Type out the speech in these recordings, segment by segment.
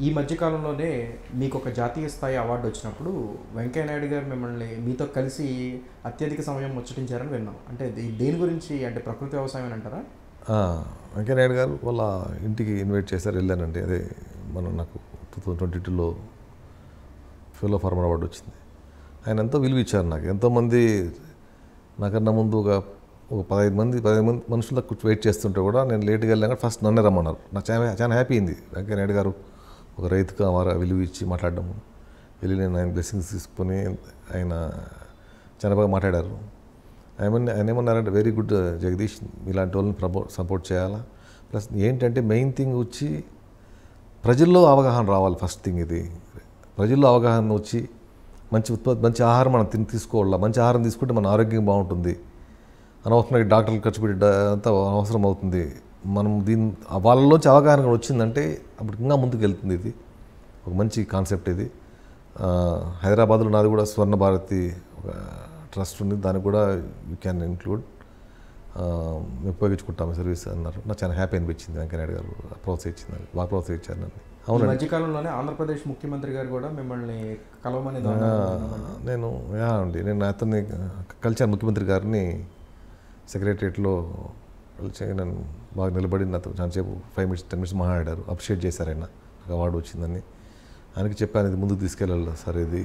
ఈ మధ్య కాలంలోనే మీకొక జాతీయ స్థాయి అవార్డు వచ్చినప్పుడు వెంకయ్య నాయుడు గారు మిమ్మల్ని మీతో కలిసి అత్యధిక సమయం ముచ్చటించారని విన్నాం. అంటే దేని గురించి, అంటే ప్రకృతి వ్యవసాయం అని అంటారా? వెంకయ్య నాయుడు గారు వాళ్ళ ఇంటికి ఇన్వైట్ చేశారు, వెళ్ళానండి. అదే నాకు 2022లో ఫెలో ఫార్మర్ అవార్డు వచ్చింది. ఆయన ఎంతో విలువ ఇచ్చారు నాకు. ఎంతోమంది నాకన్నా ముందు ఒక 15 మంది మనుషులకు వెయిట్ చేస్తుంటే కూడా నేను లేట్గా వెళ్ళాక ఫస్ట్ నన్నే రమ్మన్నారు. నాకు చాలా హ్యాపీ అయింది. వెంకయ్య నాయుడు గారు ఒక రైతుగా వారు విలువ ఇచ్చి మాట్లాడడము, వెళ్ళి నేను ఆయన బ్లెస్సింగ్స్ తీసుకొని ఆయన చాలా బాగా మాట్లాడారు. ఆయన ఏమన్నారంటే, వెరీ గుడ్ జగదీష్, ఇలాంటి వాళ్ళని సపోర్ట్ చేయాలా. ప్లస్ ఏంటంటే మెయిన్ థింగ్ వచ్చి ప్రజల్లో అవగాహన రావాలి. ఫస్ట్ థింగ్ ఇది, ప్రజల్లో అవగాహన వచ్చి మంచి ఆహారం మనం తీసుకోవాలా. మంచి ఆహారం తీసుకుంటే మన ఆరోగ్యం బాగుంటుంది. అనవసరంగా డాక్టర్లు ఖర్చు పెట్టి అంతా అవసరం అవుతుంది. మనం వాళ్ళలోంచి అవగాహన వచ్చిందంటే అప్పుడు ఇంకా ముందుకు వెళ్తుంది. ఇది ఒక మంచి కాన్సెప్ట్. ఇది హైదరాబాద్లో నాది కూడా స్వర్ణ భారతి ఒక ట్రస్ట్ ఉంది, దానికి కూడా యూ క్యాన్ ఇంక్లూడ్, ఉపయోగించుకుంటాము సర్వీస్ అన్నారు. నాకు చాలా హ్యాపీ అనిపించింది. వెంకయ్య నాయుడు గారు ప్రోత్సహించింది, బాగా ప్రోత్సహించారు నన్ను. అవును, మధ్యకాలంలోనే ఆంధ్రప్రదేశ్ ముఖ్యమంత్రి గారు కూడా మిమ్మల్ని కలవమని నేను అతన్ని కలిసాను. ముఖ్యమంత్రి గారిని సెక్రటరియట్లో కలిసి నన్ను బాగా నిలబడి నాతో చాలాసేపు 5 minutes 10 minutes మాట్లాడారు. అప్రిషియేట్ చేశారు ఆయన, నాకు అవార్డు వచ్చిందని. ఆయనకి చెప్పాను, ఇది ముందుకు తీసుకెళ్ళాలి సార్, ఇది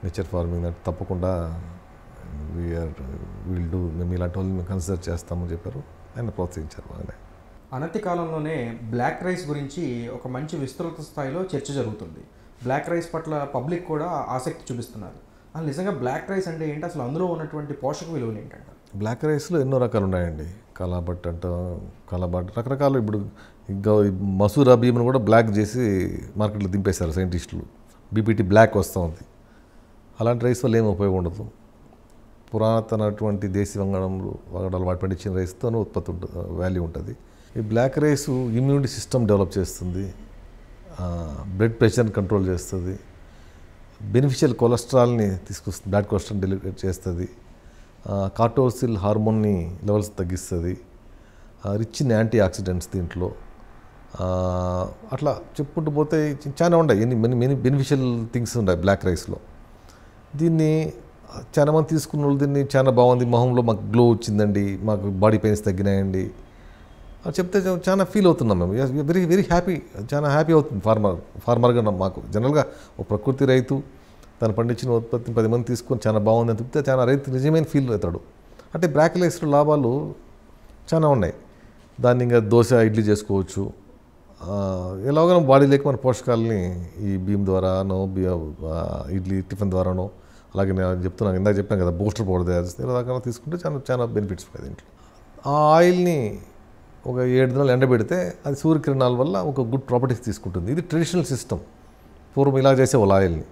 నేచర్ ఫార్మింగ్ అంటే తప్పకుండా వీల్ డూ, మేము ఇలాంటి వాళ్ళని మేము కన్సిడర్ చేస్తామని చెప్పారు. ఆయన ప్రోత్సహించారు బాగానే. అనతి కాలంలోనే బ్లాక్ రైస్ గురించి ఒక మంచి విస్తృత స్థాయిలో చర్చ జరుగుతుంది. బ్లాక్ రైస్ పట్ల పబ్లిక్ కూడా ఆసక్తి చూపిస్తున్నారు. నిజంగా బ్లాక్ రైస్ అంటే ఏంటి, అసలు అందులో ఉన్నటువంటి పోషక విలువలు ఏంటంటే? బ్లాక్ రైస్లో ఎన్నో రకాలు ఉన్నాయండి. కలాబట్ రకరకాలు. ఇప్పుడు ఇంకా మసూరా బియ్యం కూడా బ్లాక్ చేసి మార్కెట్లో దింపేశారు సైంటిస్టులు. బీపీటీ బ్లాక్ వస్తూ ఉంది. అలాంటి రైస్ వల్ల ఏమి ఉపయోగం ఉండదు. పురాతనటువంటి దేశీ వంగడాలు వాటి పండించిన రైస్తోనే ఉత్పత్తి ఉంటుంది, వాల్యూ ఉంటుంది. ఈ black rice immunity system develop చేస్తుంది, బ్లడ్ ప్రెషర్ని కంట్రోల్ చేస్తుంది, బెనిఫిషియల్ కొలెస్ట్రాల్ని తీసుకొస్తుంది, బ్యాడ్ కొలెస్ట్రాల్ డెలివర్ చేస్తుంది, కార్టోసిల్ హార్మోన్ని లెవెల్స్ తగ్గిస్తుంది, రిచ్ ఇన్ యాంటీ ఆక్సిడెంట్స్ దీంట్లో. అట్లా చెప్పుకుంటూ పోతే చాలా ఉన్నాయి, ఎన్ని బెనిఫిషియల్ థింగ్స్ ఉన్నాయి బ్లాక్ రైస్లో. దీన్ని చాలా మంది తీసుకున్న వాళ్ళు దీన్ని చాలా బాగుంది, మొహంలో మాకు గ్లో వచ్చిందండి, మాకు బాడీ పెయిన్స్ తగ్గినాయండి అని చెప్తే చాలా ఫీల్ అవుతున్నాం మేము. వెరీ వెరీ హ్యాపీ, చాలా హ్యాపీ అవుతుంది ఫార్మర్గా. మాకు జనరల్గా ఒక ప్రకృతి రైతు తను పండించిన ఉత్పత్తిని 10 మంది తీసుకొని చాలా బాగుందని చెప్తే చాలా రైతు నిజమైన ఫీల్ అవుతాడు. అంటే బ్లాక్ రైస్లో లాభాలు చాలా ఉన్నాయి. దాన్ని ఇంకా దోశ ఇడ్లీ చేసుకోవచ్చు. ఎలాగో బాడీ లేక మన పోషకాలని ఈ బియ్యం ద్వారానో ఇడ్లీ టిఫిన్ ద్వారానో, అలాగే నేను చెప్తున్నాను, ఇందాక చెప్పాను కదా, బూస్టర్ పౌడర్ తయారు చేస్తే ఇలా తీసుకుంటే చాలా చాలా బెనిఫిట్స్ ఉంటాయి దీంట్లో. ఆ ఆయిల్ని ఒక 7 దినాలు ఎండబెడితే అది సూర్యకిరణాల వల్ల ఒక గుడ్ ప్రాపర్టీస్ తీసుకుంటుంది. ఇది ట్రెడిషనల్ సిస్టమ్. పూర్వం ఇలా చేసేవాళ్ళు ఆయిల్ని.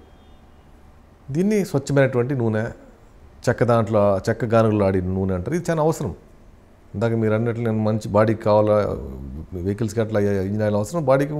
దీన్ని స్వచ్ఛమైనటువంటి నూనె, చెక్క గానుగలు ఆడిన నూనె అంటారు. ఇది చాలా అవసరం. ఇందాక మీరు అన్నట్లు నేను మంచి బాడీకి కావాలా, వెహికల్స్కి అట్లా ఇంజిన్ ఆయిల్ అవసరం, బాడీకి